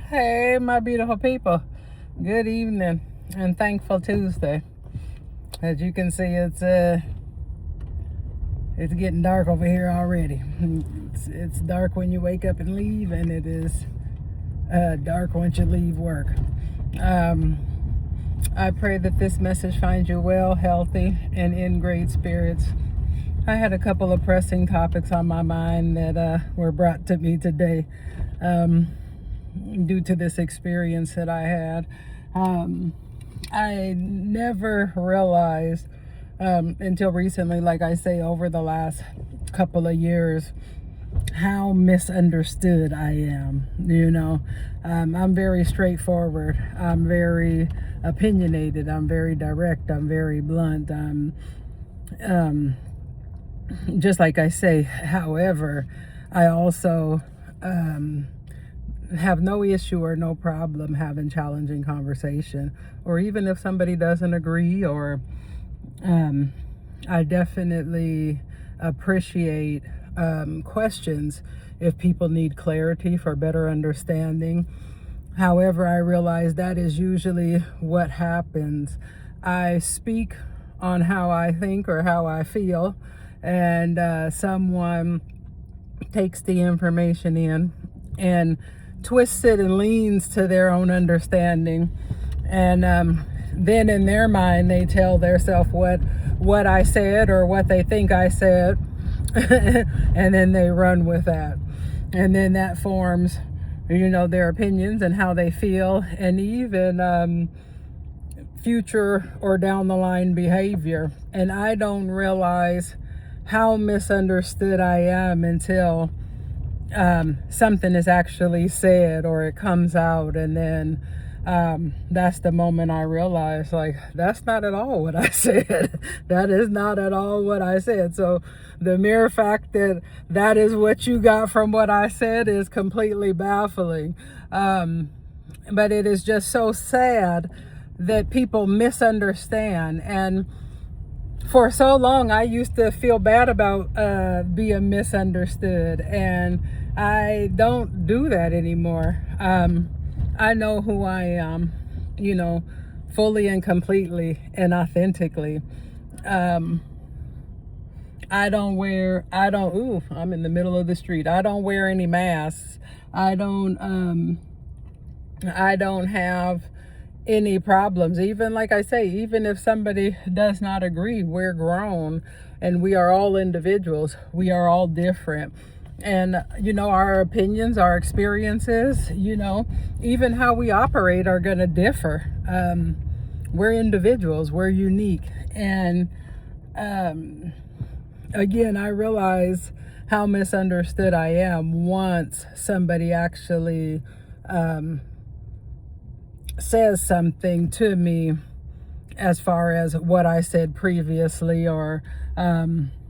Hey, my beautiful people. Good evening and thankful Tuesday. As you can see, it's getting dark over here already. It's dark when you wake up and leave, and it is dark once you leave work. I pray that this message finds you well, healthy, and in great spirits. I had a couple of pressing topics on my mind that were brought to me today. Due to this experience that I had. I never realized until recently, like I say, over the last couple of years, how misunderstood I am. I'm very straightforward. I'm very opinionated. I'm very direct. I'm very blunt. Just like I say. However, I also have no issue or no problem having challenging conversation, or even if somebody doesn't agree, or I definitely appreciate questions if people need clarity for better understanding. However, I realize that is usually what happens. I speak on how I think or how I feel, and someone takes the information in and twists it and leans to their own understanding, and then in their mind they tell themselves what I said or what they think I said, and then they run with that, and then that forms their opinions and how they feel, and even future or down the line behavior. And I don't realize how misunderstood I am until something is actually said or it comes out, and then that's the moment I realize, like, that's not at all what I said. That is not at all what I said. So the mere fact that that is what you got from what I said is completely baffling. But it is just so sad that people misunderstand. And for so long, I used to feel bad about being misunderstood, and I don't do that anymore. I know who I am, fully and completely and authentically. I'm in the middle of the street. I don't wear any masks. I don't have any problems. Even, like I say, even if somebody does not agree, we're grown and we are all individuals. We are all different. And, our opinions, our experiences, even how we operate are going to differ. We're individuals. We're unique. And again, I realize how misunderstood I am once somebody actually says something to me as far as what I said previously, or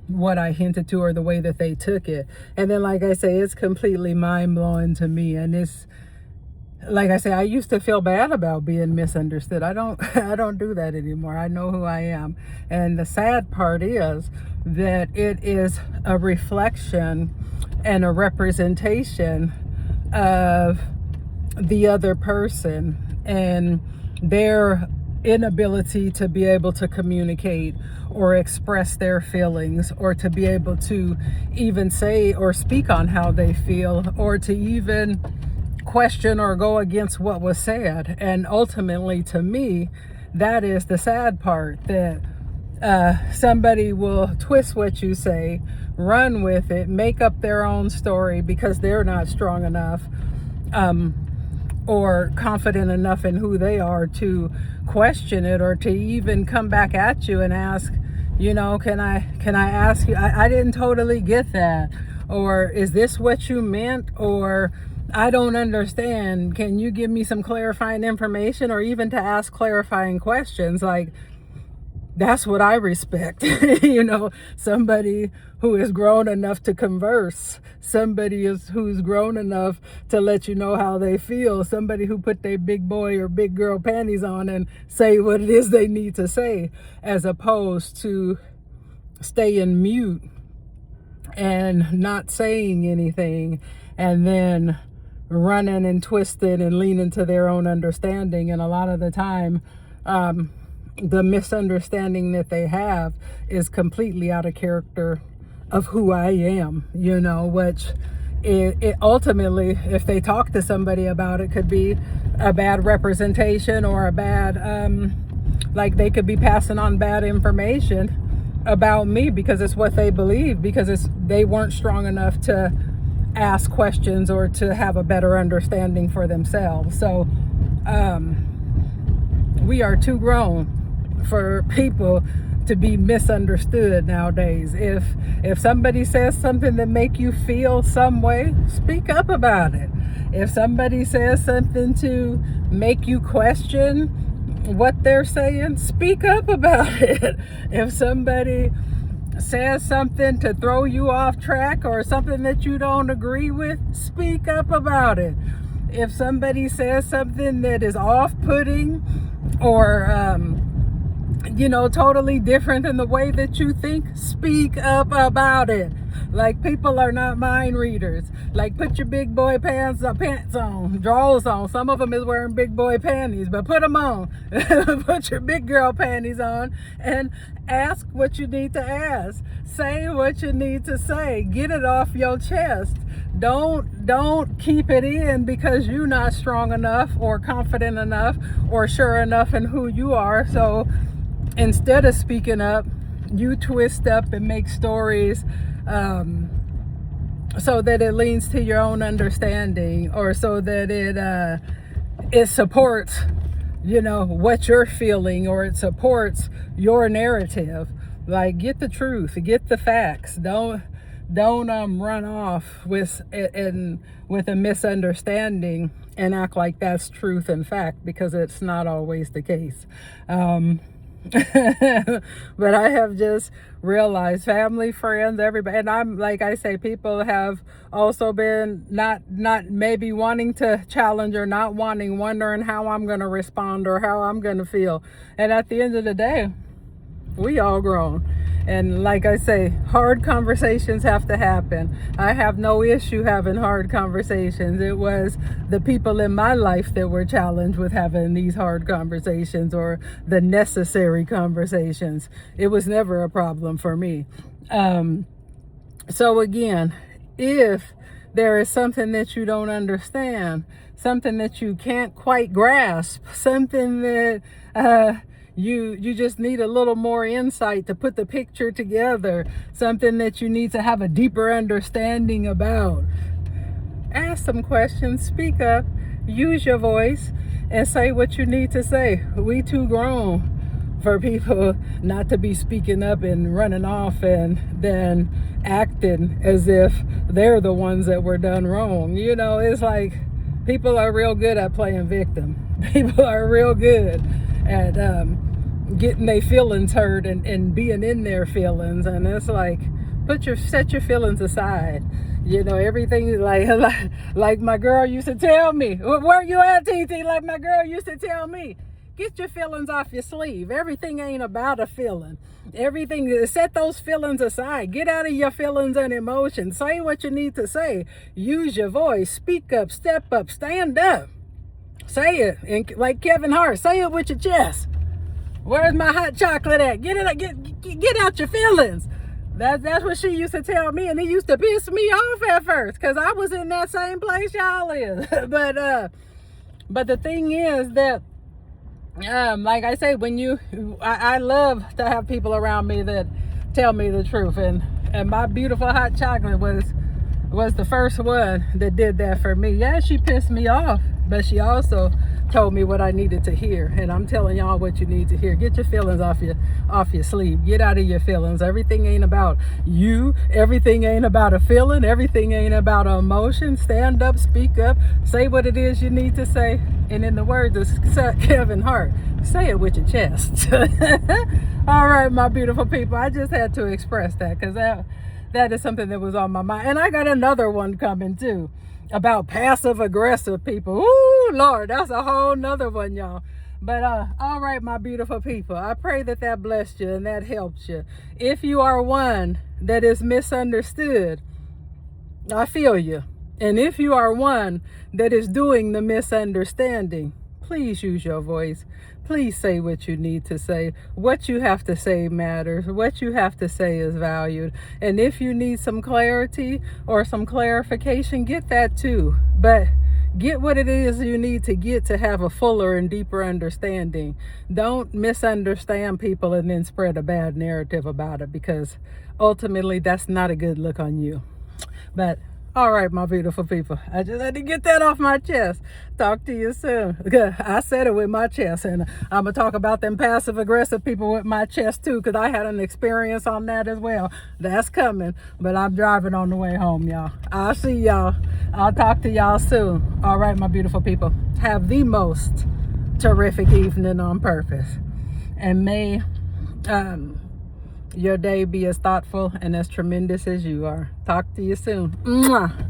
what I hinted to, or the way that they took it. And then, like I say, it's completely mind-blowing to me. And it's, like I say, I used to feel bad about being misunderstood. I don't do that anymore. I know who I am. And the sad part is that it is a reflection and a representation of the other person and their inability to be able to communicate or express their feelings, or to be able to even say or speak on how they feel, or to even question or go against what was said. And ultimately, to me, that is the sad part, that somebody will twist what you say, run with it, make up their own story because they're not strong enough or confident enough in who they are to question it, or to even come back at you and ask, can I ask you, I didn't totally get that, or is this what you meant, or I don't understand, can you give me some clarifying information, or even to ask clarifying questions. Like, that's what I respect. Somebody who is grown enough to converse, somebody who's grown enough to let you know how they feel, somebody who put their big boy or big girl panties on and say what it is they need to say, as opposed to staying mute and not saying anything, and then running and twisting and leaning to their own understanding. And a lot of the time, the misunderstanding that they have is completely out of character of who I am, which it ultimately, if they talk to somebody about it, could be a bad representation or a bad, like they could be passing on bad information about me because it's what they believe, because they weren't strong enough to ask questions or to have a better understanding for themselves. So we are too grown for people to be misunderstood nowadays. If somebody says something that make you feel some way, speak up about it. If somebody says something to make you question what they're saying, speak up about it. If somebody says something to throw you off track or something that you don't agree with, speak up about it. If somebody says something that is off-putting or totally different than the way that you think, speak up about it. Like, people are not mind readers. Like, put your big boy pants on, drawers on. Some of them is wearing big boy panties, but put them on. Put your big girl panties on and ask what you need to ask. Say what you need to say. Get it off your chest. Don't keep it in because you're not strong enough or confident enough or sure enough in who you are. So instead of speaking up, you twist up and make stories so that it leans to your own understanding, or so that it supports what you're feeling, or it supports your narrative. Like, get the truth, get the facts. Don't run off with a misunderstanding and act like that's truth and fact, because it's not always the case. But I have just realized, family, friends, everybody, and I'm, like I say, people have also been not maybe wanting to challenge or not wondering how I'm going to respond or how I'm going to feel. And at the end of the day, we all grown. And like I say, hard conversations have to happen. I have no issue having hard conversations. It was the people in my life that were challenged with having these hard conversations, or the necessary conversations. It was never a problem for me. So again, if there is something that you don't understand, something that you can't quite grasp, something that you just need a little more insight to put the picture together, something that you need to have a deeper understanding about, ask some questions, speak up, use your voice, and say what you need to say. We too grown for people not to be speaking up and running off and then acting as if they're the ones that were done wrong. It's like, people are real good at playing victim. People are real good at getting their feelings hurt and being in their feelings. And it's like, set your feelings aside. Everything, like my girl used to tell me, where you at, TT? Like my girl used to tell me, get your feelings off your sleeve. Everything ain't about a feeling. Everything, set those feelings aside. Get out of your feelings and emotions. Say what you need to say. Use your voice. Speak up, step up, stand up. Say it. And like Kevin Hart, say it with your chest. Where's my hot chocolate at? Get out your feelings. That's what she used to tell me, and it used to piss me off at first, because I was in that same place y'all is. But the thing is that, like I say, I love to have people around me that tell me the truth, and my beautiful hot chocolate was the first one that did that for me. Yeah, she pissed me off, but she also told me what I needed to hear. And I'm telling y'all what you need to hear. Get your feelings off your sleeve. Get out of your feelings. Everything ain't about you. Everything ain't about a feeling. Everything ain't about an emotion. Stand up, speak up, say what it is you need to say. And in the words of Kevin Hart, say it with your chest. All right, my beautiful people, I just had to express that, because that is something that was on my mind. And I got another one coming too, about passive aggressive people. Ooh, Lord, that's a whole nother one, y'all. But all right, my beautiful people, I pray that blessed you and that helped you. If you are one that is misunderstood, I feel you. And if you are one that is doing the misunderstanding, please use your voice. Please say what you need to say. What you have to say matters. What you have to say is valued. And if you need some clarity or some clarification, get that too. But get what it is you need to get to have a fuller and deeper understanding. Don't misunderstand people and then spread a bad narrative about it, because ultimately that's not a good look on you. But all right, my beautiful people, I just had to get that off my chest. Talk to you soon. I said it with my chest, and I'm going to talk about them passive-aggressive people with my chest, too, because I had an experience on that as well. That's coming, but I'm driving on the way home, y'all. I'll see y'all. I'll talk to y'all soon. All right, my beautiful people, have the most terrific evening on purpose. And may your day be as thoughtful and as tremendous as you are. Talk to you soon. Mwah.